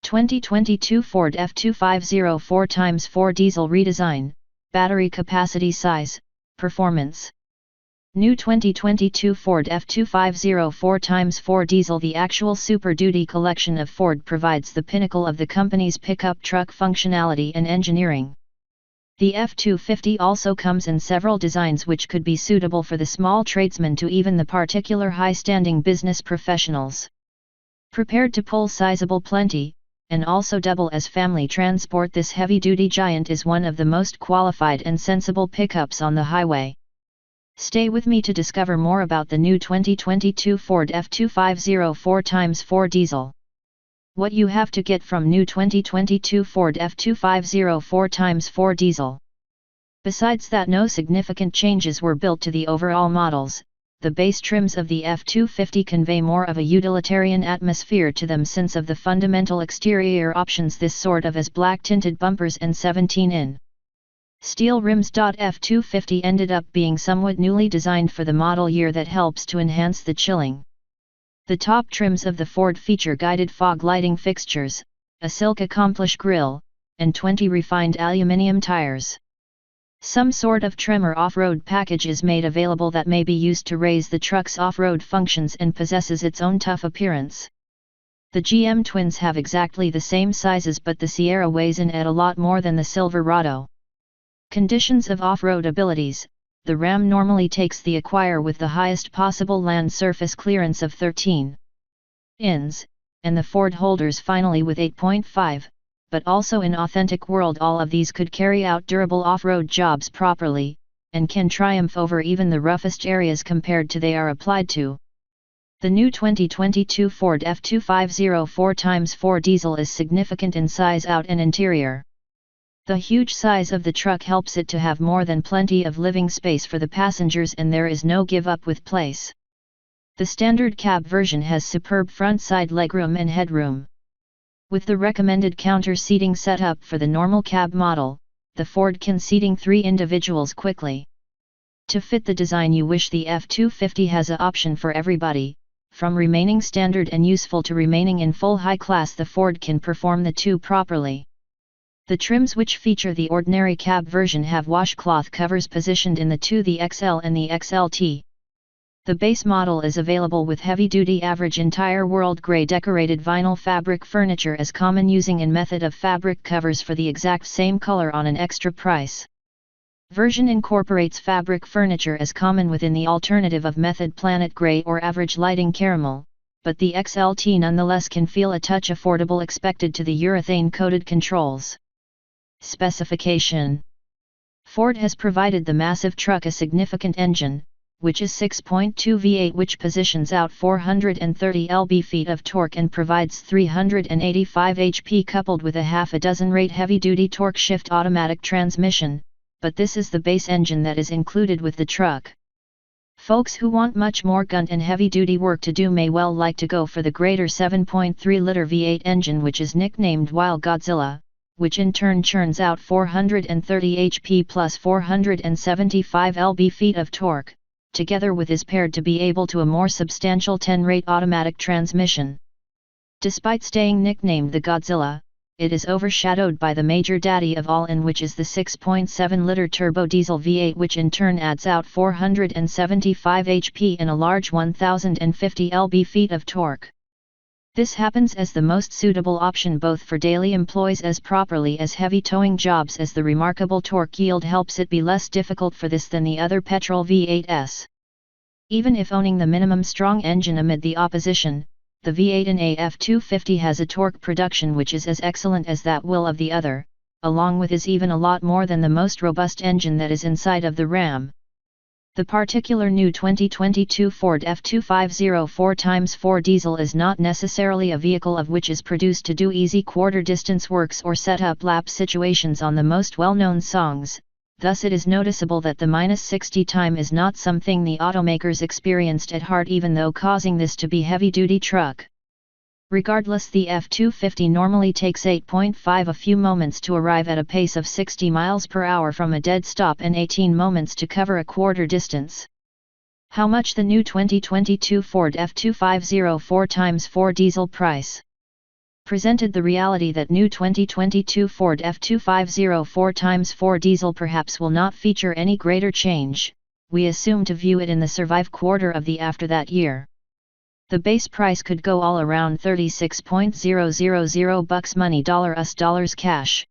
2022 Ford F250 4x4 diesel redesign, battery capacity size, performance. New 2022 Ford F250 4x4 diesel. The actual Super Duty collection of Ford provides the pinnacle of the company's pickup truck functionality and engineering. The F250 also comes in several designs which could be suitable for the small tradesman to even the particular high-standing business professionals. Prepared to pull sizable plenty, and also double as family transport, this heavy-duty giant is one of the most qualified and sensible pickups on the highway. Stay with me to discover more about the new 2022 Ford F250 4x4 diesel. What you have to get from new 2022 Ford F250 4x4 diesel. Besides that, no significant changes were built to the overall models. The base trims of the F250 convey more of a utilitarian atmosphere to them since of the fundamental exterior options, this sort of as black tinted bumpers and 17-in steel rims. F250 ended up being somewhat newly designed for the model year that helps to enhance the chilling. The top trims of the Ford feature guided fog lighting fixtures, a silk accomplish grille, and 20 refined aluminium tires. Some sort of tremor off-road package is made available that may be used to raise the truck's off-road functions and possesses its own tough appearance. The GM twins have exactly the same sizes, but the Sierra weighs in at a lot more than the Silverado. Conditions of off-road abilities. The Ram normally takes the Acquire with the highest possible land surface clearance of 13 ins, and the Ford holders finally with 8.5. But also in authentic world all of these could carry out durable off-road jobs properly, and can triumph over even the roughest areas compared to they are applied to. The new 2022 Ford F250 4x4 diesel is significant in size out and interior. The huge size of the truck helps it to have more than plenty of living space for the passengers, and there is no give up with place. The standard cab version has superb front side legroom and headroom. With the recommended counter seating setup for the normal cab model, the Ford can seating 3 individuals quickly. To fit the design you wish, the F250 has an option for everybody. From remaining standard and useful to remaining in full high class, the Ford can perform the two properly. The trims which feature the ordinary cab version have washcloth covers positioned in the XL and the XLT. The base model is available with heavy-duty average entire world grey decorated vinyl fabric furniture as common, using in method of fabric covers for the exact same color on an extra price. Version incorporates fabric furniture as common within the alternative of method planet grey or average lighting caramel, but the XLT nonetheless can feel a touch affordable expected to the urethane coated controls. Specification. Ford has provided the massive truck a significant engine, which is 6.2 V8, which positions out 430 lb-ft of torque and provides 385 HP, coupled with a half a dozen rate heavy-duty torque shift automatic transmission, but this is the base engine that is included with the truck. Folks who want much more grunt and heavy-duty work to do may well like to go for the greater 7.3-liter V8 engine, which is nicknamed Wild Godzilla, which in turn churns out 430 HP plus 475 lb-ft of torque, together with is paired to be able to a more substantial 10-rate automatic transmission. Despite staying nicknamed the Godzilla, it is overshadowed by the major daddy of all, in which is the 6.7-liter turbo diesel V8, which in turn adds out 475 HP and a large 1050 lb-ft of torque. This happens as the most suitable option both for daily employs as properly as heavy towing jobs, as the remarkable torque yield helps it be less difficult for this than the other petrol V8s. Even if owning the minimum strong engine amid the opposition, the V8 in a F250 has a torque production which is as excellent as that will of the other, along with is even a lot more than the most robust engine that is inside of the Ram. The particular new 2022 Ford F250 4x4 diesel is not necessarily a vehicle of which is produced to do easy quarter-distance works or set up lap situations on the most well-known songs, thus it is noticeable that the -60 time is not something the automakers experienced at heart, even though causing this to be heavy-duty truck. Regardless, the F250 normally takes 8.5 a few moments to arrive at a pace of 60 miles per hour from a dead stop and 18 moments to cover a quarter distance. How much the new 2022 Ford F250 4x4 diesel price? presented the reality that new 2022 Ford F250 4x4 diesel perhaps will not feature any greater change. We assume to view it in the survive quarter of the after that year. The base price could go all around $36,000 bucks money $US dollars cash.